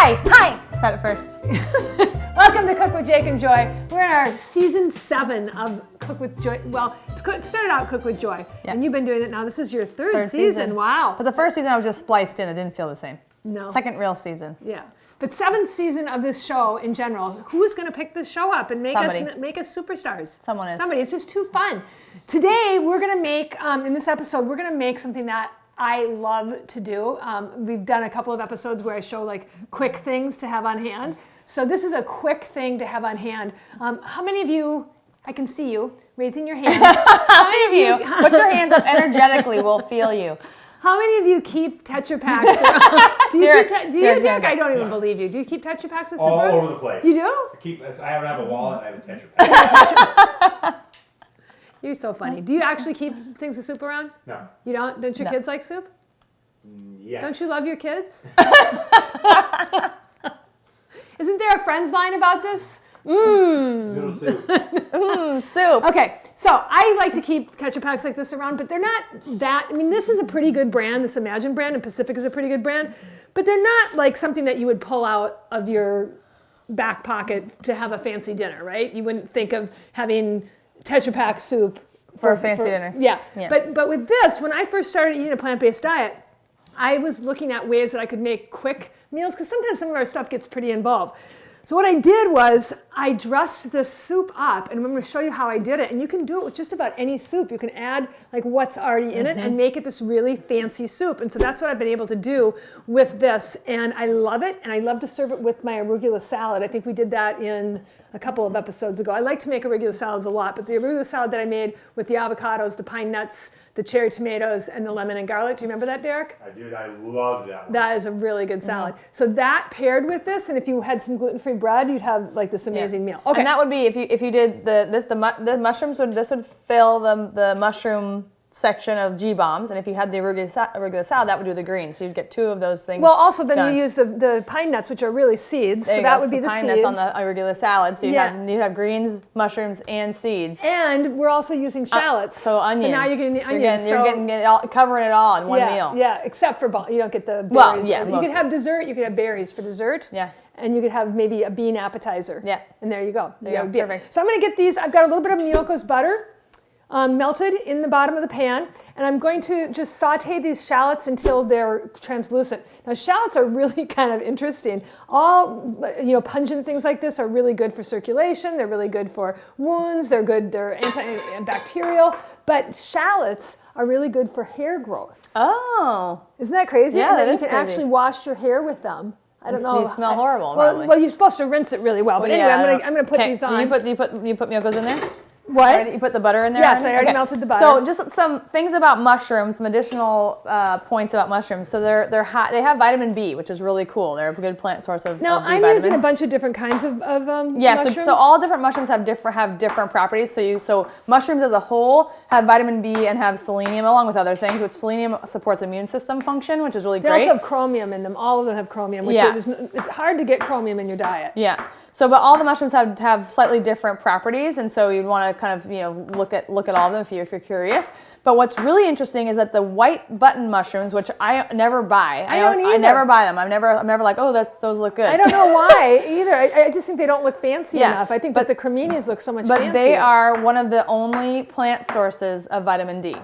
Hi! Said it first. Welcome to Cook with Jake and Joy. We're in our season 7 of Cook with Joy. Well, it started out Cook with Joy, and you've been doing it now. This is your third season. Wow. But the first season I was just spliced in. It didn't feel the same. No. Second real season. Yeah. But 7th season of this show in general. Who's going to pick this show up and make us superstars? Someone is. Somebody. It's just too fun. Today we're going to make, in this episode, we're going to make something that I love to do. We've done a couple of episodes where I show like quick things to have on hand. So this is a quick thing to have on hand. How many of you, I can see you raising your hands. How many of you, put your hands up energetically, we'll feel you. How many of you keep Tetra Packs? Do you, Derek? I don't even Yeah. believe you. Do you keep Tetra Packs of All Super? over the place. You do? I have a wallet. I have a Tetra Pak. You're so funny. Do you actually keep things of soup around? No. You don't? Don't your kids like soup? Yes. Don't you love your kids? Isn't there a Friends line about this? Little soup. Soup. Okay, so I like to keep Tetra Packs like this around, but they're not that, I mean, this is a pretty good brand, this Imagine brand, and Pacific is a pretty good brand, but they're not like something that you would pull out of your back pocket to have a fancy dinner, right? You wouldn't think of having Tetra Pak soup For a fancy dinner. Yeah. Yeah. But with this, when I first started eating a plant-based diet, I was looking at ways that I could make quick meals because sometimes some of our stuff gets pretty involved. So what I did was I dressed the soup up, and I'm going to show you how I did it. And you can do it with just about any soup. You can add like what's already in it and make it this really fancy soup. And so that's what I've been able to do with this. And I love it, and I love to serve it with my arugula salad. I think we did that in a couple of episodes ago. I like to make arugula salads a lot, but the arugula salad that I made with the avocados, the pine nuts, the cherry tomatoes, and the lemon and garlic. Do you remember that, Derek? I do. I love that one. That is a really good salad. So that paired with this, and if you had some gluten-free bread, you'd have like this amazing meal. Okay. And that would be if you did the mushrooms would fill the mushroom section of G-bombs, and if you had the arugula salad, that would do the greens. So you'd get 2 of those things. Well, also then done. you use the pine nuts, which are really seeds. There So you that go. would be So the pine seeds. nuts on the arugula salad. So you'd Yeah. have greens, mushrooms, and seeds. And we're also using shallots. So onion. So now you're getting the onions. You're getting it all, covering it all in one meal. Yeah, except for you don't get the berries. Well, yeah, You mostly. could have dessert. You could have berries for dessert. Yeah. And you could have maybe a bean appetizer. Yeah. And there you go. There you go. Be it. Perfect. So I'm going to get these. I've got a little bit of Miyoko's butter melted in the bottom of the pan. And I'm going to just saute these shallots until they're translucent. Now shallots are really kind of interesting. All pungent things like this are really good for circulation. They're really good for wounds. They're antibacterial. But shallots are really good for hair growth. Oh. Isn't that crazy? Yeah, and then that you is can crazy. actually wash your hair with them. I don't know. You smell horrible, probably. Well, you're supposed to rinse it really well. But anyway, I'm going to put these on. You put Miyoko's in there? What? Already, you put the butter in there? Yes, already? I already melted the butter. So just some things about mushrooms, some additional points about mushrooms. So they're hot. They have vitamin B, which is really cool. They're a good plant source of Now B I'm vitamins. using a bunch of different kinds of Yeah, mushrooms. so all different mushrooms have different properties. So mushrooms as a whole have vitamin B and have selenium along with other things, which selenium supports immune system function, which is really They great. also have chromium in them. All of them have chromium, which Yeah. it's hard to get chromium in your diet. Yeah. So, but all the mushrooms have slightly different properties, and so you'd want to kind of look at all of them if you're curious. But what's really interesting is that the white button mushrooms, which I never buy. I don't either. I never buy them. I'm never like, oh, those look good. I don't know why either. I just think they don't look fancy Yeah, enough. I think that the creminis look so much But fancier. they are one of the only plant sources of vitamin D.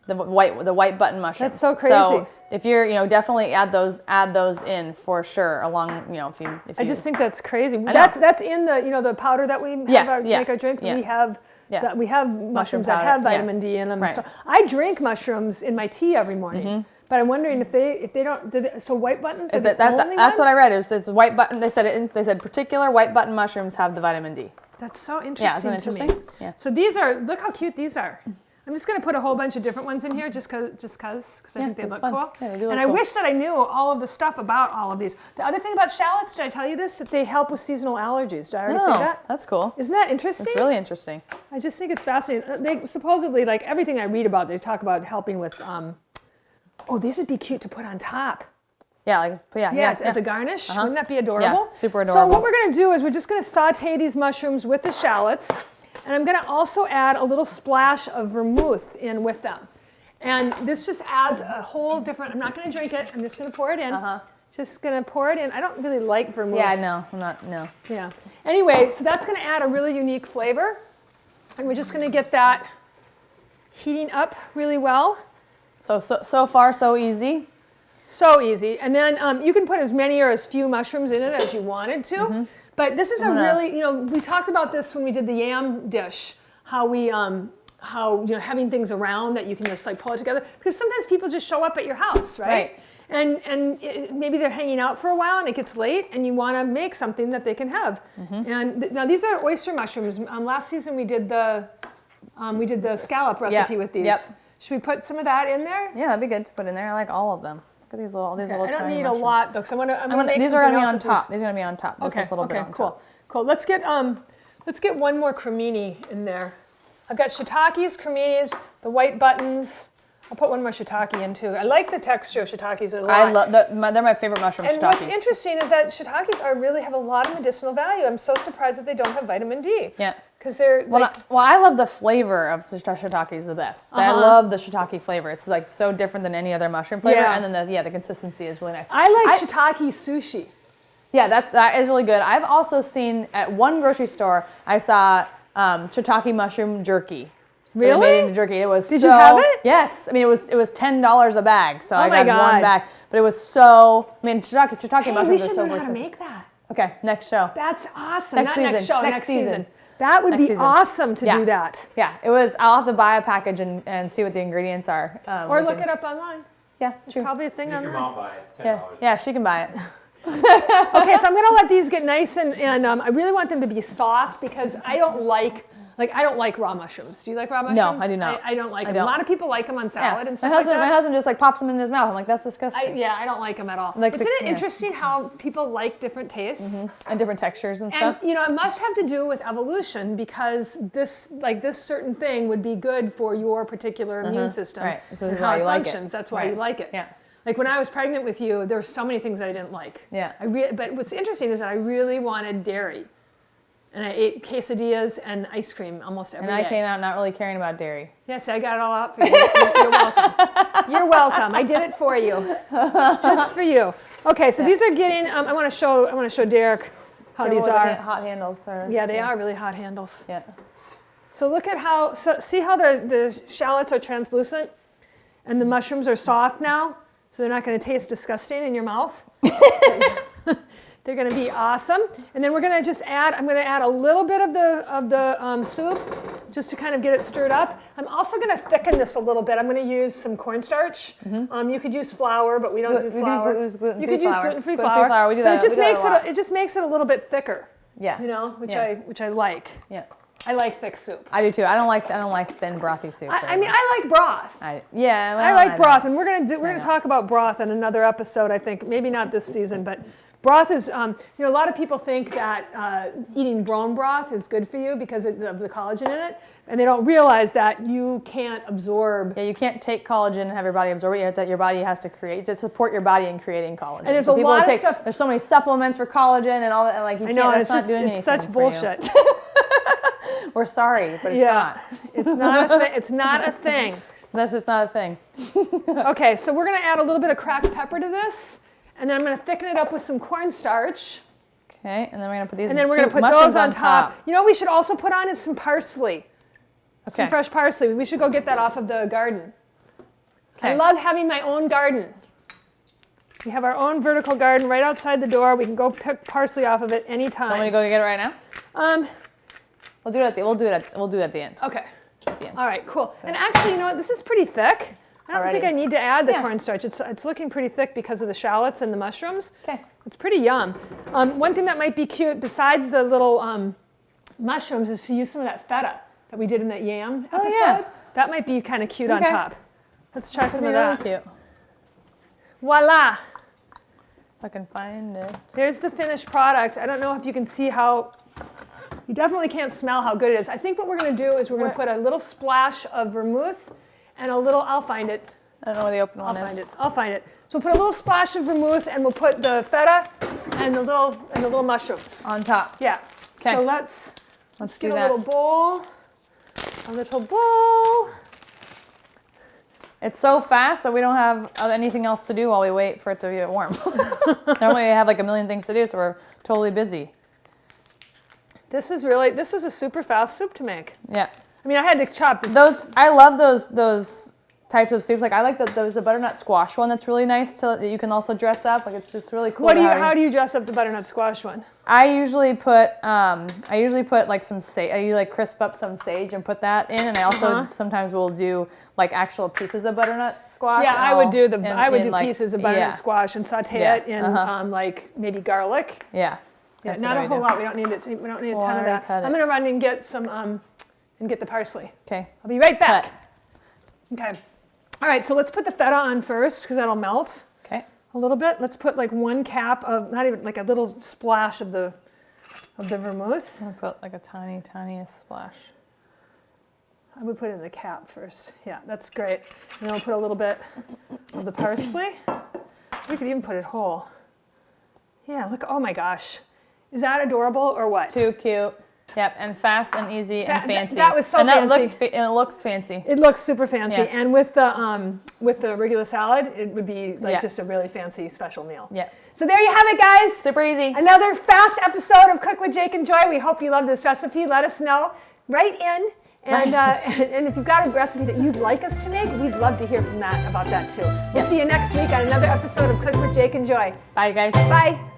The white button mushrooms. That's so crazy. So if you're, definitely add those in for sure. Along, if you. I just think that's crazy. know. That's in the the powder that we have make our drink. Yeah. We have mushrooms that powder, have vitamin D in them. Right. So I drink mushrooms in my tea every morning. But I'm wondering if they don't. So white buttons are the only that's one? what I read. It's white button. They said particular white button mushrooms have the vitamin D. That's so interesting isn't it to me. interesting? Yeah. So these are, look how cute these are. I'm just going to put a whole bunch of different ones in here just because I think they it's look fun. cool. Yeah, they do look and I cool. wish that I knew all of the stuff about all of these. The other thing about shallots, did I tell you this? That they help with seasonal allergies. Did I already say that? That's cool. Isn't that interesting? It's really interesting. I just think it's fascinating. They supposedly, like everything I read about, they talk about helping with, these would be cute to put on top. Yeah, As a garnish. Wouldn't that be adorable? Yeah, super adorable. So what we're going to do is we're just going to saute these mushrooms with the shallots. And I'm going to also add a little splash of vermouth in with them. And this just adds a whole different, I'm not going to drink it, I'm just going to pour it in. Just gonna pour it in. I don't really like vermouth. Yeah, no, I'm not, no. Yeah. Anyway, so that's gonna add a really unique flavor. And we're just gonna get that heating up really well. So far, so easy. So easy. And then you can put as many or as few mushrooms in it as you wanted to. But this is a really, we talked about this when we did the yam dish, how we, having things around that you can just like pull it together. Because sometimes people just show up at your house, right? And maybe they're hanging out for a while and it gets late and you want to make something that they can have. And now these are oyster mushrooms. Last season we did the scallop recipe with these. Yep. Should we put some of that in there? Yeah, that'd be good to put in there. I like all of them. Look at these little I tiny don't need mushrooms. a lot though, because I'm gonna make these are gonna be something on else top. with These are gonna be on top. Just Okay. this little bit Okay. on Cool. top. Cool. Let's get one more cremini in there. I've got shiitakes, creminis, the white buttons. I'll put one more shiitake in too. I like the texture of shiitakes a lot. I love they're my favorite mushroom And shiitakes. what's interesting is that shiitakes really have a lot of medicinal value. I'm so surprised that they don't have vitamin D. Yeah. Because they're I love the flavor of the shiitakes the best. I love the shiitake flavor. It's like so different than any other mushroom flavor, Yeah. and then the consistency is really nice. I like shiitake sushi. Yeah, that is really good. I've also seen at one grocery store I saw shiitake mushroom jerky. Really? They made into jerky. It was Did you have it? Yes. I mean, it was $10 a bag, so I my got God. one bag. But it was so. I mean, shiitake Hey, we mushrooms are should so learn how to expensive. make that. Okay, next show. That's awesome. Next Not season. next show, Next next season. season. That would Next be season. awesome to Yeah. do that. Yeah, it was. I'll have to buy a package and see what the ingredients are. Or look it up online. Yeah, true. Probably a thing Make your online. mom buy it. It's Yeah, $10. yeah, she can buy it. Okay, so I'm gonna let these get nice and I really want them to be soft because I don't like raw mushrooms. Do you like raw mushrooms? I do not. I don't like I them. A don't. lot of people like them on salad and stuff my husband, like my that. husband just like pops them in his mouth. I'm like, that's disgusting. I don't like them at all. Like Isn't it yeah. interesting how people like different tastes? And different textures and And stuff. it must have to do with evolution because this certain thing would be good for your particular immune system Right. That's and why how it you like it. functions. That's why Right. you like it. Yeah. Like when I was pregnant with you, there were so many things that I didn't like. Yeah. But what's interesting is that I really wanted dairy. And I ate quesadillas and ice cream almost every And day. I came out not really caring about dairy. Yes, I got it all out for you. You're welcome. You're welcome. I did it for you, just for you. Okay, so these are getting. I want to show Derek how these are. Hot handles. Yeah, they are really hot handles. Yeah. So look at how. So see how the shallots are translucent, and the mushrooms are soft now. So they're not going to taste disgusting in your mouth. They're going to be awesome. And then we're going to just add, I'm going to add a little bit of the soup just to kind of get it stirred up. I'm also going to thicken this a little bit. I'm going to use some cornstarch. You could use flour, but we don't do flour. You could use gluten-free flour. We do but that. it just makes it a little bit thicker. Yeah. Which I like. Yeah. I like thick soup. I do too. I don't like thin brothy soup. I mean, I like broth. I I like broth, and we're gonna talk about broth in another episode. I think maybe not this season, but broth is. A lot of people think that eating bone broth is good for you because of the collagen in it, and they don't realize that you can't absorb. Yeah, you can't take collagen and have your body absorb it. That your body has to create to support your body in creating collagen. And there's so a people lot of take, stuff. There's so many supplements for collagen and all that. And like you I know, can't. and That's not doing anything it's such for you. bullshit. We're sorry, but it's not. It's not a it's not a thing. That's just not a thing. Okay, so we're gonna add a little bit of cracked pepper to this, and then I'm gonna thicken it up with some cornstarch. Okay, and then we're gonna put these. And then we're going to put mushrooms those on top. You know what we should also put on is some parsley. Okay. Some fresh parsley. We should go get that off of the garden. Okay. I love having my own garden. We have our own vertical garden right outside the door. We can go pick parsley off of it anytime. Want me to go get it right now? We'll do it at the end. Okay. At the end. All right, cool. And actually, you know what? This is pretty thick. I don't think I need to add the cornstarch. It's looking pretty thick because of the shallots and the mushrooms. Okay. It's pretty yum. One thing that might be cute, besides the little mushrooms, is to use some of that feta that we did in that yam episode. Yeah. That might be kind of cute on top. Let's try some of Really that. cute. Voila! If I can find it. There's the finished product. I don't know if you can see how. You definitely can't smell how good it is. I think what we're going to do is we're going to put a little splash of vermouth and a little. I'll find it. I don't know where the open one is. I'll find it. So we'll put a little splash of vermouth and we'll put the feta and the little mushrooms On top. Yeah. Okay. So let's do get that. a little bowl. A little bowl. It's so fast that we don't have anything else to do while we wait for it to get warm. Normally we have like a million things to do, so we're totally busy. This was a super fast soup to make. Yeah. I mean, I had to chop this. I love those types of soups. Like I like there's a butternut squash one that's really nice that you can also dress up. Like it's just really cool. How do you dress up the butternut squash one? I usually put like some sage. I usually like crisp up some sage and put that in, and I also sometimes will do like actual pieces of butternut squash. Yeah, I would do like, pieces of butternut squash and saute it in like maybe garlic. Yeah. Yeah, not a whole lot. We don't need it. We don't need a ton of that. I'm gonna run and get some and get the parsley. Okay. I'll be right back. Okay. All right. So let's put the feta on first because that'll melt. Okay. A little bit. Let's put like 1 cap of, not even like a little splash of the vermouth. I'm gonna put like a tiniest splash. I would put it in the cap first. Yeah, that's great. And then I'll put a little bit of the parsley. We could even put it whole. Yeah, look, oh my gosh. Is that adorable or what? Too cute. Yep, and fast and easy and fancy. That was so fancy. It looks fancy. It looks super fancy. Yeah. And with the regular salad, it would be like just a really fancy special meal. Yeah. So there you have it, guys. Super easy. Another fast episode of Cook with Jake and Joy. We hope you love this recipe. Let us know. Write in. And, and if you've got a recipe that you'd like us to make, we'd love to hear about that too. We'll see you next week on another episode of Cook with Jake and Joy. Bye, guys. Bye.